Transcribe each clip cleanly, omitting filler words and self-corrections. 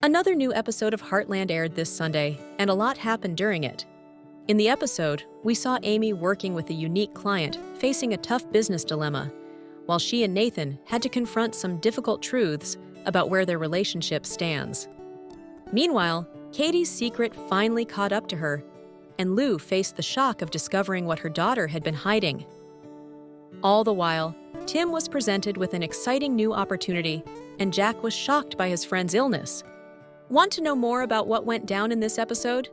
Another new episode of Heartland aired this Sunday, and a lot happened during it. In the episode, we saw Amy working with a unique client facing a tough business dilemma, while she and Nathan had to confront some difficult truths about where their relationship stands. Meanwhile, Katie's secret finally caught up to her, and Lou faced the shock of discovering what her daughter had been hiding. All the while, Tim was presented with an exciting new opportunity, and Jack was shocked by his friend's illness. Want to know more about what went down in this episode?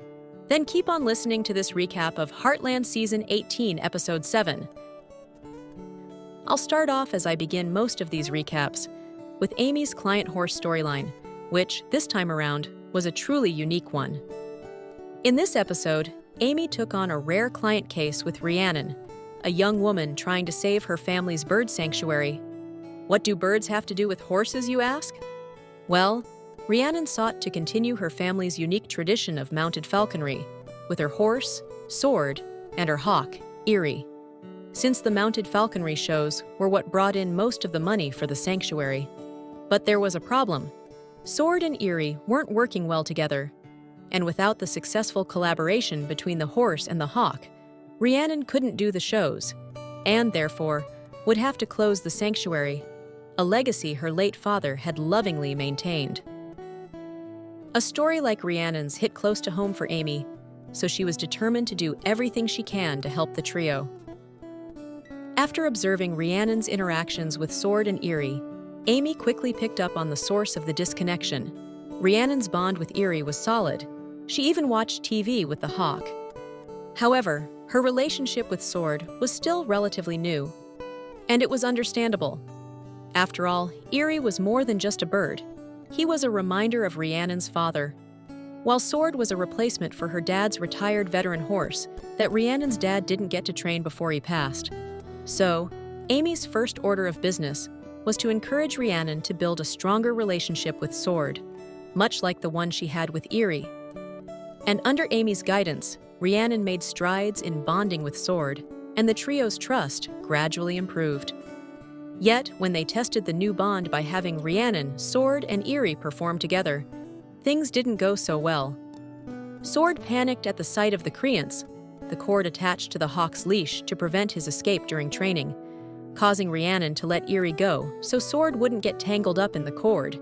Then keep on listening to this recap of Heartland Season 18, Episode 7. I'll start off as I begin most of these recaps with Amy's client horse storyline, which, this time around, was a truly unique one. In this episode, Amy took on a rare client case with Rhiannon, a young woman trying to save her family's bird sanctuary. What do birds have to do with horses, you ask? Well, Rhiannon sought to continue her family's unique tradition of mounted falconry, with her horse, Sword, and her hawk, Eerie, since the mounted falconry shows were what brought in most of the money for the sanctuary. But there was a problem. Sword and Eerie weren't working well together, and without the successful collaboration between the horse and the hawk, Rhiannon couldn't do the shows, and therefore would have to close the sanctuary, a legacy her late father had lovingly maintained. A story like Rhiannon's hit close to home for Amy, so she was determined to do everything she can to help the trio. After observing Rhiannon's interactions with Sword and Eerie, Amy quickly picked up on the source of the disconnection. Rhiannon's bond with Eerie was solid. She even watched TV with the hawk. However, her relationship with Sword was still relatively new, and it was understandable. After all, Eerie was more than just a bird. He was a reminder of Rhiannon's father, while Sword was a replacement for her dad's retired veteran horse that Rhiannon's dad didn't get to train before he passed. So, Amy's first order of business was to encourage Rhiannon to build a stronger relationship with Sword, much like the one she had with Eerie. And under Amy's guidance, Rhiannon made strides in bonding with Sword, and the trio's trust gradually improved. Yet, when they tested the new bond by having Rhiannon, Sword, and Eerie perform together, things didn't go so well. Sword panicked at the sight of the creance, the cord attached to the hawk's leash to prevent his escape during training, causing Rhiannon to let Eerie go so Sword wouldn't get tangled up in the cord,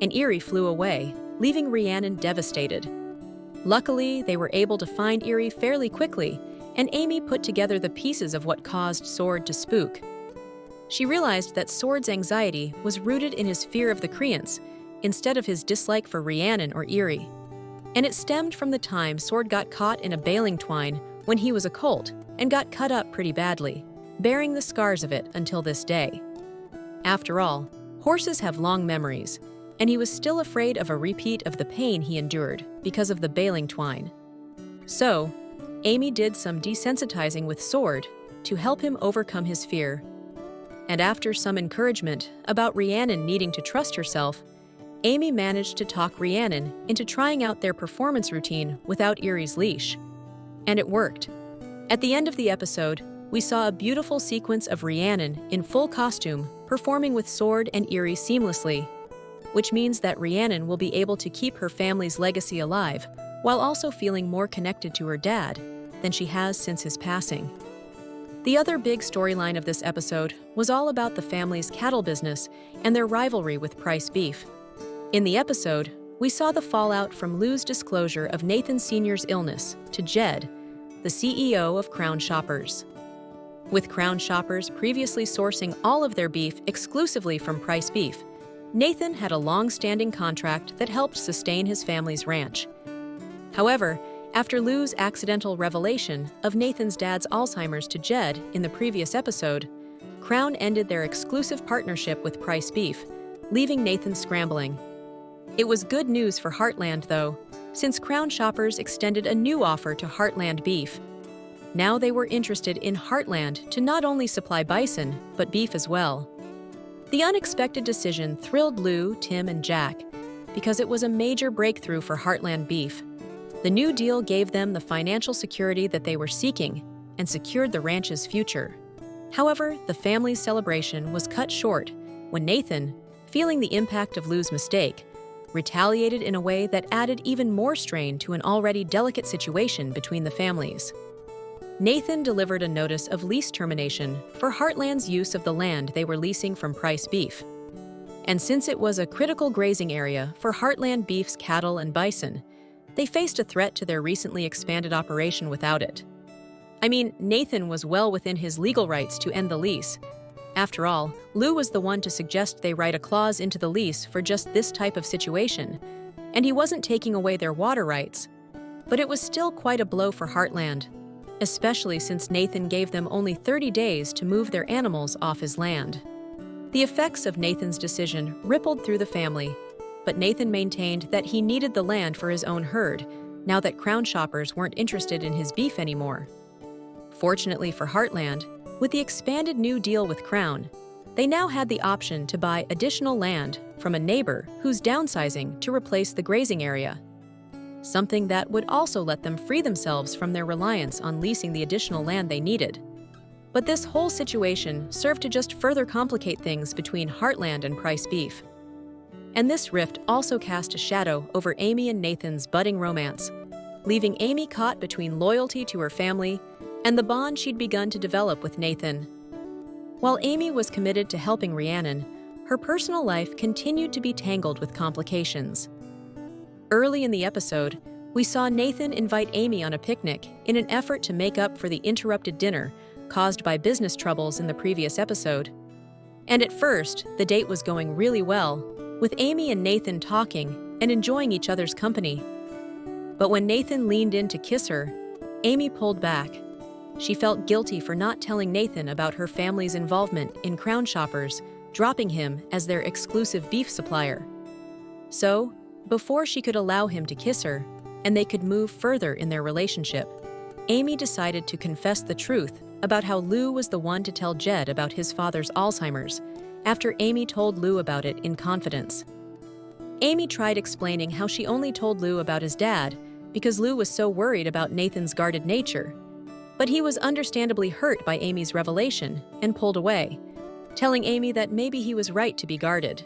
and Eerie flew away, leaving Rhiannon devastated. Luckily, they were able to find Eerie fairly quickly, and Amy put together the pieces of what caused Sword to spook. She realized that Sword's anxiety was rooted in his fear of the creance instead of his dislike for Rhiannon or Eerie. And it stemmed from the time Sword got caught in a baling twine when he was a colt and got cut up pretty badly, bearing the scars of it until this day. After all, horses have long memories, and he was still afraid of a repeat of the pain he endured because of the baling twine. So, Amy did some desensitizing with Sword to help him overcome his fear. And after some encouragement about Rhiannon needing to trust herself, Amy managed to talk Rhiannon into trying out their performance routine without Eerie's leash. And it worked. At the end of the episode, we saw a beautiful sequence of Rhiannon in full costume performing with Sword and Eerie seamlessly, which means that Rhiannon will be able to keep her family's legacy alive while also feeling more connected to her dad than she has since his passing. The other big storyline of this episode was all about the family's cattle business and their rivalry with Price Beef. In the episode, we saw the fallout from Lou's disclosure of Nathan Sr.'s illness to Jed, the CEO of Crown Shoppers. With Crown Shoppers previously sourcing all of their beef exclusively from Price Beef, Nathan had a long-standing contract that helped sustain his family's ranch. However, after Lou's accidental revelation of Nathan's dad's Alzheimer's to Jed in the previous episode, Crown ended their exclusive partnership with Price Beef, leaving Nathan scrambling. It was good news for Heartland, though, since Crown Shoppers extended a new offer to Heartland Beef. Now they were interested in Heartland to not only supply bison, but beef as well. The unexpected decision thrilled Lou, Tim, and Jack, because it was a major breakthrough for Heartland Beef. The new deal gave them the financial security that they were seeking and secured the ranch's future. However, the family's celebration was cut short when Nathan, feeling the impact of Lou's mistake, retaliated in a way that added even more strain to an already delicate situation between the families. Nathan delivered a notice of lease termination for Heartland's use of the land they were leasing from Price Beef. And since it was a critical grazing area for Heartland Beef's cattle and bison, they faced a threat to their recently expanded operation without it. I mean, Nathan was well within his legal rights to end the lease. After all, Lou was the one to suggest they write a clause into the lease for just this type of situation, and he wasn't taking away their water rights. But it was still quite a blow for Heartland, especially since Nathan gave them only 30 days to move their animals off his land. The effects of Nathan's decision rippled through the family, but Nathan maintained that he needed the land for his own herd, now that Crown shoppers weren't interested in his beef anymore. Fortunately for Heartland, with the expanded new deal with Crown, they now had the option to buy additional land from a neighbor who's downsizing to replace the grazing area, something that would also let them free themselves from their reliance on leasing the additional land they needed. But this whole situation served to just further complicate things between Heartland and Price Beef. And this rift also cast a shadow over Amy and Nathan's budding romance, leaving Amy caught between loyalty to her family and the bond she'd begun to develop with Nathan. While Amy was committed to helping Rhiannon, her personal life continued to be tangled with complications. Early in the episode, we saw Nathan invite Amy on a picnic in an effort to make up for the interrupted dinner caused by business troubles in the previous episode. And at first, the date was going really well, with Amy and Nathan talking and enjoying each other's company. But when Nathan leaned in to kiss her, Amy pulled back. She felt guilty for not telling Nathan about her family's involvement in Crown shoppers, dropping him as their exclusive beef supplier. So, before she could allow him to kiss her, and they could move further in their relationship, Amy decided to confess the truth about how Lou was the one to tell Jed about his father's Alzheimer's, after Amy told Lou about it in confidence. Amy tried explaining how she only told Lou about his dad because Lou was so worried about Nathan's guarded nature. But he was understandably hurt by Amy's revelation and pulled away, telling Amy that maybe he was right to be guarded.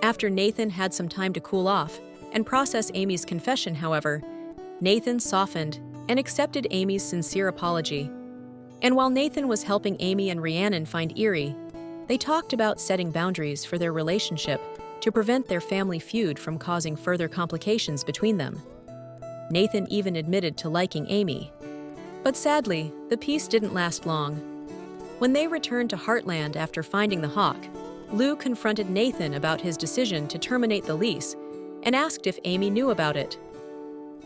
After Nathan had some time to cool off and process Amy's confession, however, Nathan softened and accepted Amy's sincere apology. And while Nathan was helping Amy and Rhiannon find Erie, they talked about setting boundaries for their relationship to prevent their family feud from causing further complications between them. Nathan even admitted to liking Amy. But sadly, the peace didn't last long. When they returned to Heartland after finding the hawk, Lou confronted Nathan about his decision to terminate the lease and asked if Amy knew about it.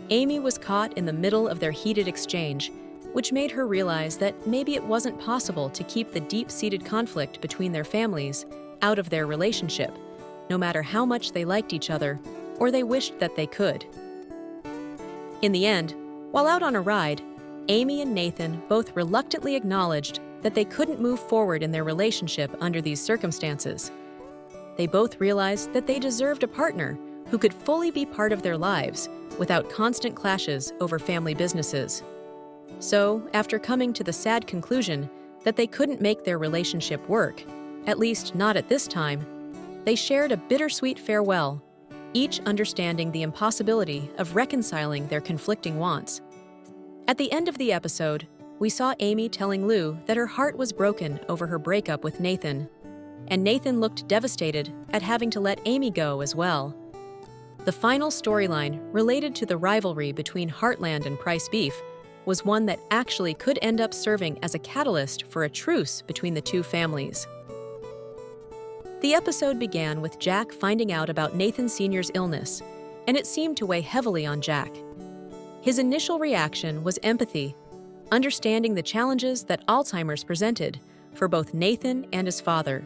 Amy was caught in the middle of their heated exchange, which made her realize that maybe it wasn't possible to keep the deep-seated conflict between their families out of their relationship, no matter how much they liked each other or they wished that they could. In the end, while out on a ride, Amy and Nathan both reluctantly acknowledged that they couldn't move forward in their relationship under these circumstances. They both realized that they deserved a partner who could fully be part of their lives without constant clashes over family businesses. So, after coming to the sad conclusion that they couldn't make their relationship work, at least not at this time, they shared a bittersweet farewell, each understanding the impossibility of reconciling their conflicting wants. At the end of the episode, we saw Amy telling Lou that her heart was broken over her breakup with Nathan, and Nathan looked devastated at having to let Amy go as well. The final storyline related to the rivalry between Heartland and Price Beef was one that actually could end up serving as a catalyst for a truce between the two families. The episode began with Jack finding out about Nathan Sr.'s illness, and it seemed to weigh heavily on Jack. His initial reaction was empathy, understanding the challenges that Alzheimer's presented for both Nathan and his father,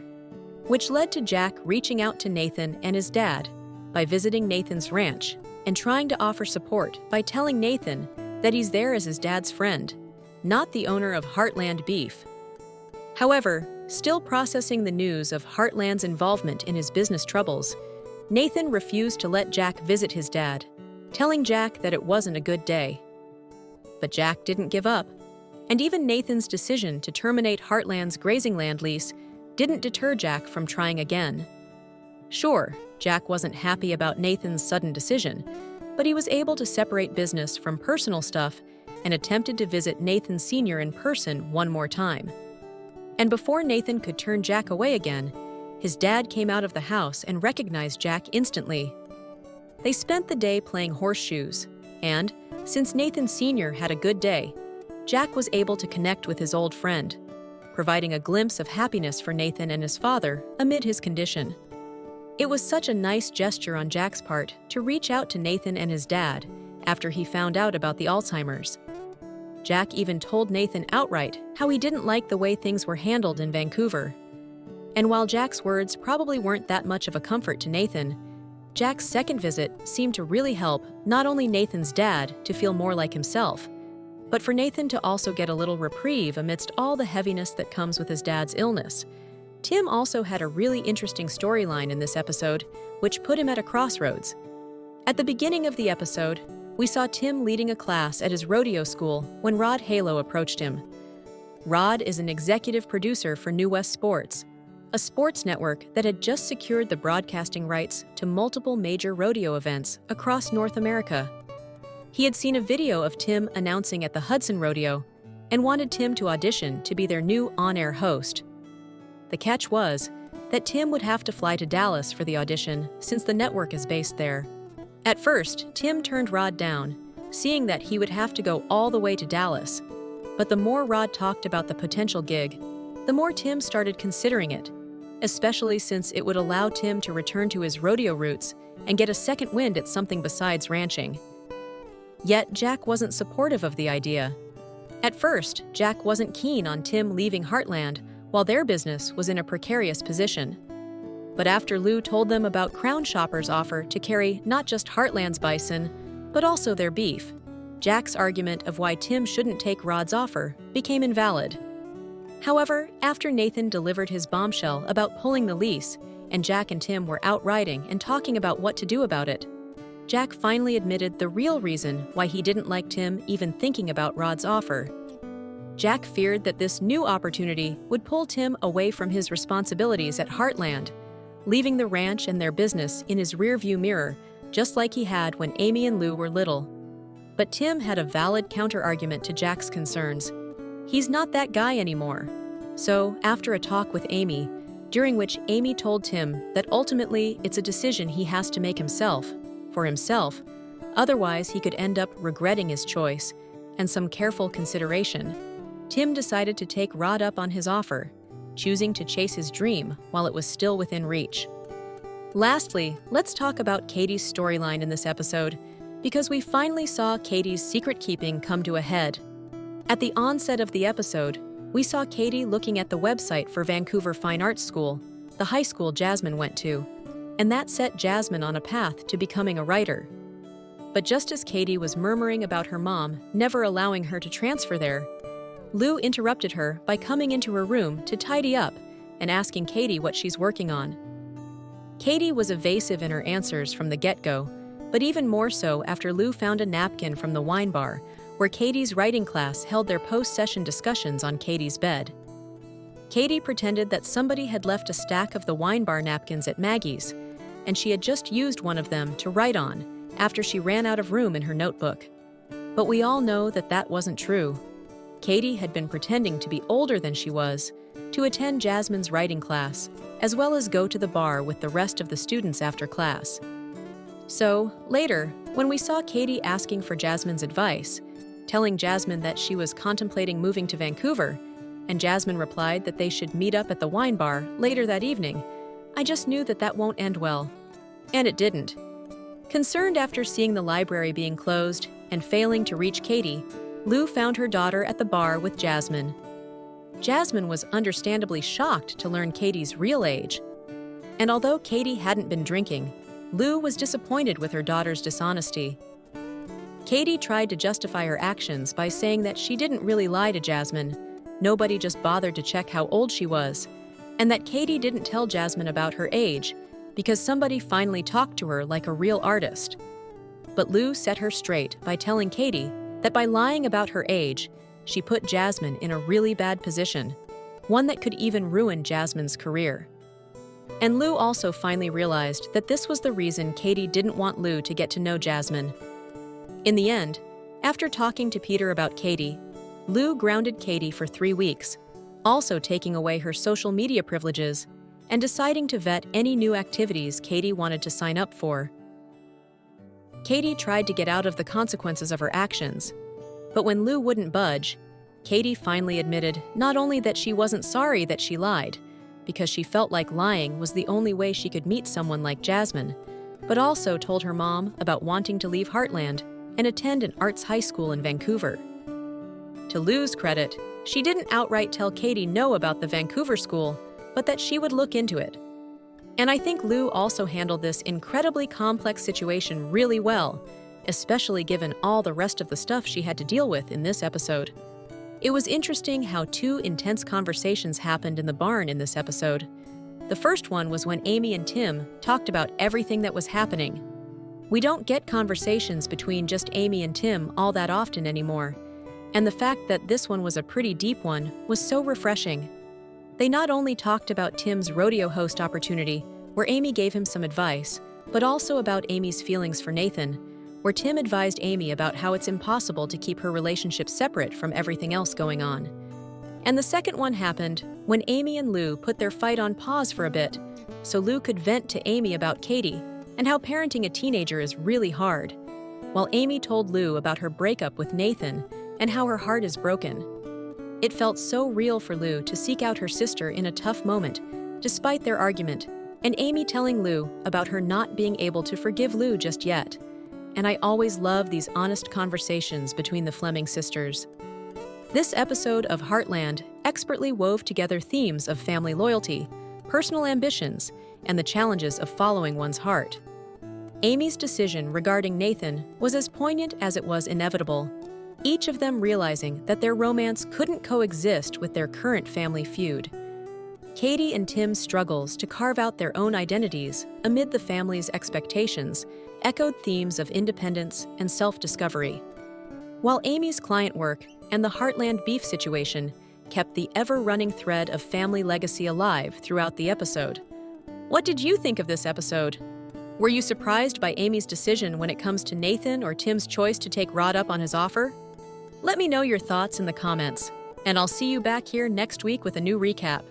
which led to Jack reaching out to Nathan and his dad by visiting Nathan's ranch and trying to offer support by telling Nathan that he's there as his dad's friend, not the owner of Heartland Beef. However, still processing the news of Heartland's involvement in his business troubles, Nathan refused to let Jack visit his dad, telling Jack that it wasn't a good day. But Jack didn't give up, and even Nathan's decision to terminate Heartland's grazing land lease didn't deter Jack from trying again. Sure, Jack wasn't happy about Nathan's sudden decision, but he was able to separate business from personal stuff and attempted to visit Nathan Sr. in person one more time. And before Nathan could turn Jack away again, his dad came out of the house and recognized Jack instantly. They spent the day playing horseshoes, and, since Nathan Sr. had a good day, Jack was able to connect with his old friend, providing a glimpse of happiness for Nathan and his father amid his condition. It was such a nice gesture on Jack's part to reach out to Nathan and his dad after he found out about the Alzheimer's. Jack even told Nathan outright how he didn't like the way things were handled in Vancouver. And while Jack's words probably weren't that much of a comfort to Nathan, Jack's second visit seemed to really help not only Nathan's dad to feel more like himself, but for Nathan to also get a little reprieve amidst all the heaviness that comes with his dad's illness. Tim also had a really interesting storyline in this episode, which put him at a crossroads. At the beginning of the episode, we saw Tim leading a class at his rodeo school when Rod Halo approached him. Rod is an executive producer for New West Sports, a sports network that had just secured the broadcasting rights to multiple major rodeo events across North America. He had seen a video of Tim announcing at the Hudson Rodeo and wanted Tim to audition to be their new on-air host. The catch was that Tim would have to fly to Dallas for the audition since the network is based there. At first, Tim turned Rod down, seeing that he would have to go all the way to Dallas. But the more Rod talked about the potential gig, the more Tim started considering it, especially since it would allow Tim to return to his rodeo roots and get a second wind at something besides ranching. Yet Jack wasn't supportive of the idea. At first, Jack wasn't keen on Tim leaving Heartland while their business was in a precarious position. But after Lou told them about Crown Shopper's offer to carry not just Heartland's bison, but also their beef, Jack's argument of why Tim shouldn't take Rod's offer became invalid. However, after Nathan delivered his bombshell about pulling the lease, and Jack and Tim were out riding and talking about what to do about it, Jack finally admitted the real reason why he didn't like Tim even thinking about Rod's offer. Jack feared that this new opportunity would pull Tim away from his responsibilities at Heartland, leaving the ranch and their business in his rearview mirror, just like he had when Amy and Lou were little. But Tim had a valid counter-argument to Jack's concerns. He's not that guy anymore. So, after a talk with Amy, during which Amy told Tim that ultimately it's a decision he has to make himself, for himself, otherwise he could end up regretting his choice, and some careful consideration, Tim decided to take Rod up on his offer, choosing to chase his dream while it was still within reach. Lastly, let's talk about Katie's storyline in this episode, because we finally saw Katie's secret-keeping come to a head. At the onset of the episode, we saw Katie looking at the website for Vancouver Fine Arts School, the high school Jasmine went to, and that set Jasmine on a path to becoming a writer. But just as Katie was murmuring about her mom never allowing her to transfer there, Lou interrupted her by coming into her room to tidy up and asking Katie what she's working on. Katie was evasive in her answers from the get-go, but even more so after Lou found a napkin from the wine bar where Katie's writing class held their post-session discussions on Katie's bed. Katie pretended that somebody had left a stack of the wine bar napkins at Maggie's, and she had just used one of them to write on after she ran out of room in her notebook. But we all know that that wasn't true. Katie had been pretending to be older than she was, to attend Jasmine's writing class, as well as go to the bar with the rest of the students after class. So, later, when we saw Katie asking for Jasmine's advice, telling Jasmine that she was contemplating moving to Vancouver, and Jasmine replied that they should meet up at the wine bar later that evening, I just knew that that won't end well. And it didn't. Concerned after seeing the library being closed and failing to reach Katie, Lou found her daughter at the bar with Jasmine. Jasmine was understandably shocked to learn Katie's real age. And although Katie hadn't been drinking, Lou was disappointed with her daughter's dishonesty. Katie tried to justify her actions by saying that she didn't really lie to Jasmine, nobody just bothered to check how old she was, and that Katie didn't tell Jasmine about her age because somebody finally talked to her like a real artist. But Lou set her straight by telling Katie that by lying about her age, she put Jasmine in a really bad position, one that could even ruin Jasmine's career. And Lou also finally realized that this was the reason Katie didn't want Lou to get to know Jasmine. In the end, after talking to Peter about Katie, Lou grounded Katie for 3 weeks, also taking away her social media privileges and deciding to vet any new activities Katie wanted to sign up for. Katie tried to get out of the consequences of her actions, but when Lou wouldn't budge, Katie finally admitted not only that she wasn't sorry that she lied, because she felt like lying was the only way she could meet someone like Jasmine, but also told her mom about wanting to leave Heartland and attend an arts high school in Vancouver. To Lou's credit, she didn't outright tell Katie no about the Vancouver school, but that she would look into it. And I think Lou also handled this incredibly complex situation really well, especially given all the rest of the stuff she had to deal with in this episode. It was interesting how 2 intense conversations happened in the barn in this episode. The first one was when Amy and Tim talked about everything that was happening. We don't get conversations between just Amy and Tim all that often anymore, and the fact that this one was a pretty deep one was so refreshing. They not only talked about Tim's rodeo host opportunity, where Amy gave him some advice, but also about Amy's feelings for Nathan, where Tim advised Amy about how it's impossible to keep her relationship separate from everything else going on. And the second one happened when Amy and Lou put their fight on pause for a bit, so Lou could vent to Amy about Katie and how parenting a teenager is really hard, while Amy told Lou about her breakup with Nathan and how her heart is broken. It felt so real for Lou to seek out her sister in a tough moment, despite their argument, and Amy telling Lou about her not being able to forgive Lou just yet. And I always love these honest conversations between the Fleming sisters. This episode of Heartland expertly wove together themes of family loyalty, personal ambitions, and the challenges of following one's heart. Amy's decision regarding Nathan was as poignant as it was inevitable, each of them realizing that their romance couldn't coexist with their current family feud. Katie and Tim's struggles to carve out their own identities amid the family's expectations echoed themes of independence and self-discovery, while Amy's client work and the Heartland beef situation kept the ever-running thread of family legacy alive throughout the episode. What did you think of this episode? Were you surprised by Amy's decision when it comes to Nathan or Tim's choice to take Rod up on his offer? Let me know your thoughts in the comments, and I'll see you back here next week with a new recap.